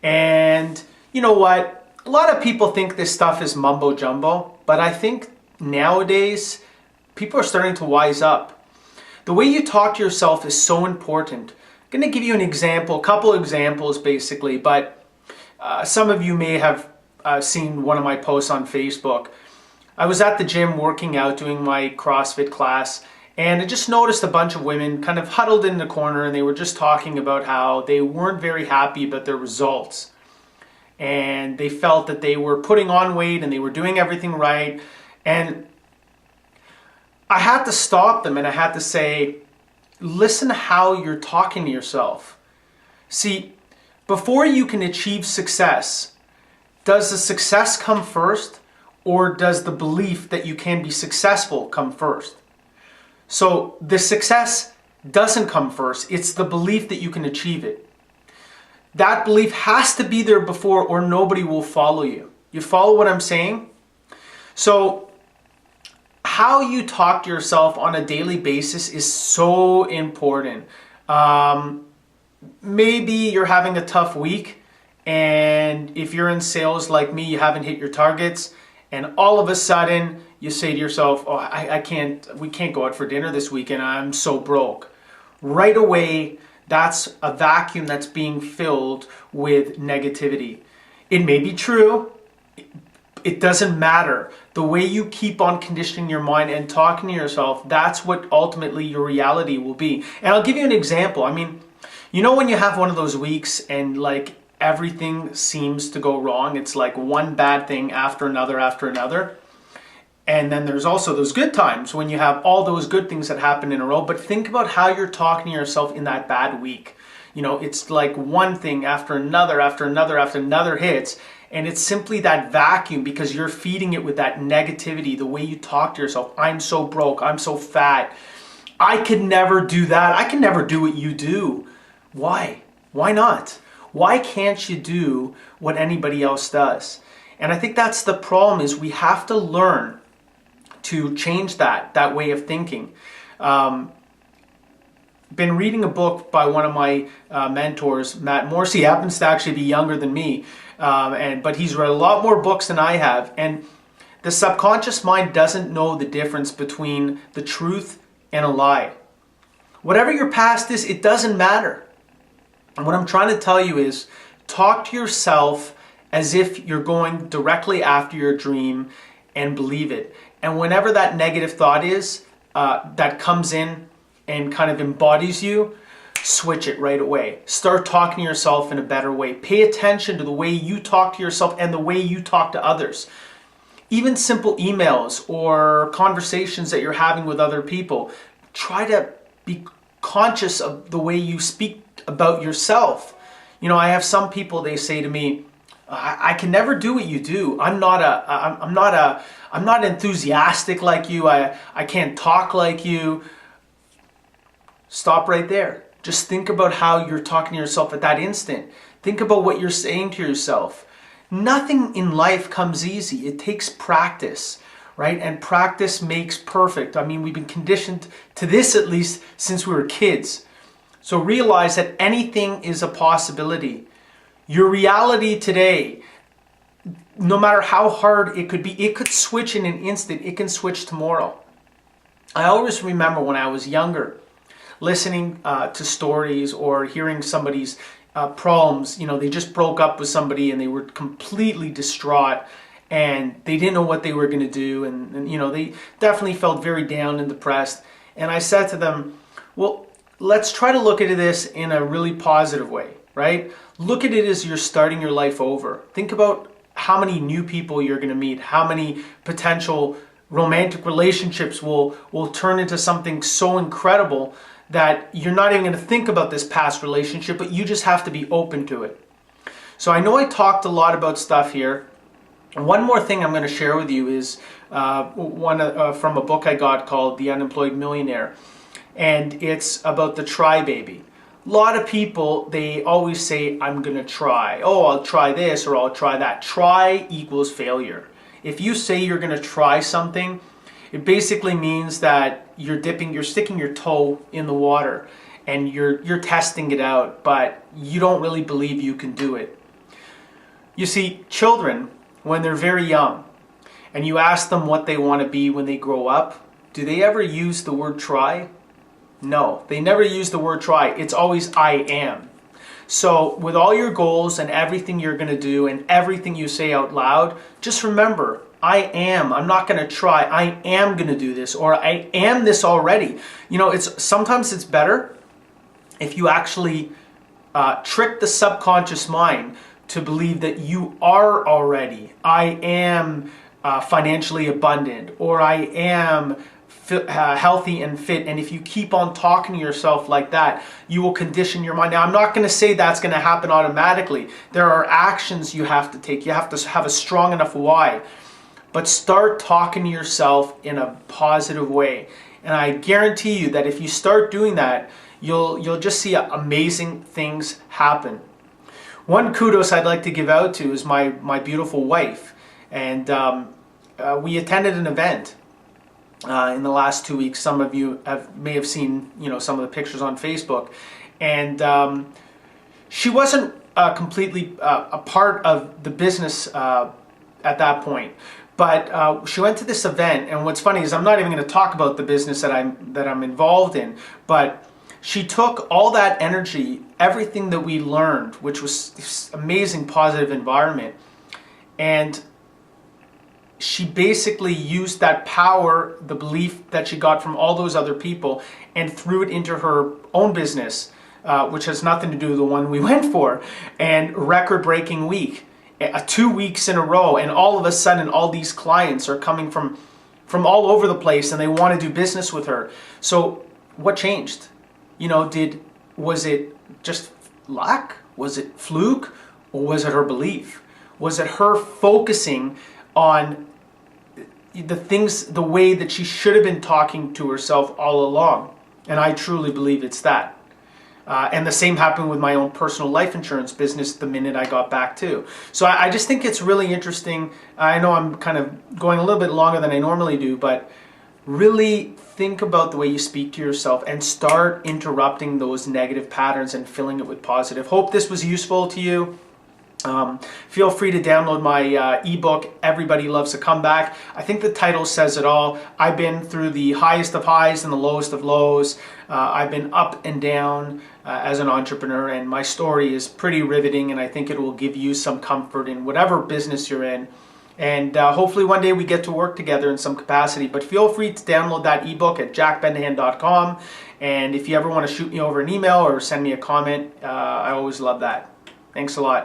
And you know what? A lot of people think this stuff is mumbo jumbo, but I think nowadays people are starting to wise up. The way you talk to yourself is so important. I'm going to give you an example, a couple examples basically, but some of you may have seen one of my posts on Facebook. I was at the gym working out, doing my CrossFit class, and I just noticed a bunch of women kind of huddled in the corner, and they were just talking about how they weren't very happy about their results. And they felt that they were putting on weight and they were doing everything right. And I had to stop them and I had to say, listen to how you're talking to yourself. See, before you can achieve success, does the success come first, or does the belief that you can be successful come first? So the success doesn't come first. It's the belief that you can achieve it. That belief has to be there before, or nobody will follow you. You follow what I'm saying? So how you talk to yourself on a daily basis is so important. Maybe you're having a tough week, and if you're in sales like me, you haven't hit your targets, and all of a sudden you say to yourself, oh, we can't go out for dinner this weekend, I'm so broke. Right away, that's a vacuum that's being filled with negativity. It may be true. It doesn't matter. The way you keep on conditioning your mind and talking to yourself, that's what ultimately your reality will be. And I'll give you an example. I mean, you know when you have one of those weeks and like everything seems to go wrong, it's like one bad thing after another after another. And then there's also those good times when you have all those good things that happen in a row. But think about how you're talking to yourself in that bad week. You know, it's like one thing after another after another after another hits. And it's simply that vacuum because you're feeding it with that negativity, the way you talk to yourself. I'm so broke. I'm so fat. I could never do that. I can never do what you do. Why? Why not? Why can't you do what anybody else does? And I think that's the problem, is we have to learn to change that way of thinking. Been reading a book by one of my mentors, Matt Morse. He happens to actually be younger than me, but he's read a lot more books than I have. And the subconscious mind doesn't know the difference between the truth and a lie. Whatever your past is, it doesn't matter. And what I'm trying to tell you is, talk to yourself as if you're going directly after your dream and believe it. And whenever that negative thought is that comes in and kind of embodies you, switch it right away. Start talking to yourself in a better way. Pay attention to the way you talk to yourself and the way you talk to others. Even simple emails or conversations that you're having with other people, try to be conscious of the way you speak about yourself. You know, I have some people, they say to me, I can never do what you do. I'm not enthusiastic like you. I can't talk like you. Stop right there. Just think about how you're talking to yourself at that instant. Think about what you're saying to yourself. Nothing in life comes easy. It takes practice, right? And practice makes perfect. I mean, we've been conditioned to this at least since we were kids. So realize that anything is a possibility. Your reality today, no matter how hard it could be, it could switch in an instant. It can switch tomorrow. I always remember when I was younger, listening to stories or hearing somebody's problems. You know, they just broke up with somebody and they were completely distraught and they didn't know what they were going to do. And, you know, they definitely felt very down and depressed. And I said to them, well, let's try to look at this in a really positive way, right? Look at it as you're starting your life over. Think about how many new people you're going to meet, how many potential romantic relationships will turn into something so incredible that you're not even going to think about this past relationship, but you just have to be open to it. So I know I talked a lot about stuff here. One more thing I'm going to share with you is from a book I got called The Unemployed Millionaire. And it's about the try baby. A lot of people, they always say, I'm going to try. Oh, I'll try this or I'll try that. Try equals failure. If you say you're going to try something, it basically means that you're sticking your toe in the water and you're testing it out, but you don't really believe you can do it. You see, children, when they're very young, and you ask them what they want to be when they grow up, do they ever use the word try? No, they never use the word try. It's always I am. So with all your goals and everything you're going to do and everything you say out loud, just remember, I am. I'm not going to try. I am going to do this, or I am this already. You know, sometimes it's better if you actually trick the subconscious mind to believe that you are already. I am financially abundant, or I am healthy and fit. And if you keep on talking to yourself like that, you will condition your mind. Now, I'm not going to say that's going to happen automatically. There are actions you have to take. You have to have a strong enough why. But start talking to yourself in a positive way. And I guarantee you that if you start doing that, you'll just see amazing things happen. One kudos I'd like to give out to is my beautiful wife. And we attended an event in the last 2 weeks. Some of you may have seen, some of the pictures on Facebook. And she wasn't completely a part of the business at that point. But she went to this event, and what's funny is I'm not even going to talk about the business that I'm involved in, but she took all that energy, everything that we learned, which was this amazing positive environment, and she basically used that power, the belief that she got from all those other people, and threw it into her own business, which has nothing to do with the one we went for, and record-breaking week. 2 weeks in a row, and all of a sudden all these clients are coming from all over the place, and they want to do business with her. So what changed? Was it just luck? Was it fluke? Or was it her belief? Was it her focusing on the way that she should have been talking to herself all along? And I truly believe it's that. And the same happened with my own personal life insurance business the minute I got back too. So I just think it's really interesting. I know I'm kind of going a little bit longer than I normally do, but really think about the way you speak to yourself and start interrupting those negative patterns and filling it with positive. Hope this was useful to you. Feel free to download my ebook, Everybody Loves a Comeback. I think the title says it all. I've been through the highest of highs and the lowest of lows. I've been up and down as an entrepreneur, and my story is pretty riveting, and I think it will give you some comfort in whatever business you're in. And hopefully one day we get to work together in some capacity. But feel free to download that ebook at jackbendahan.com. And if you ever want to shoot me over an email or send me a comment, I always love that. Thanks a lot.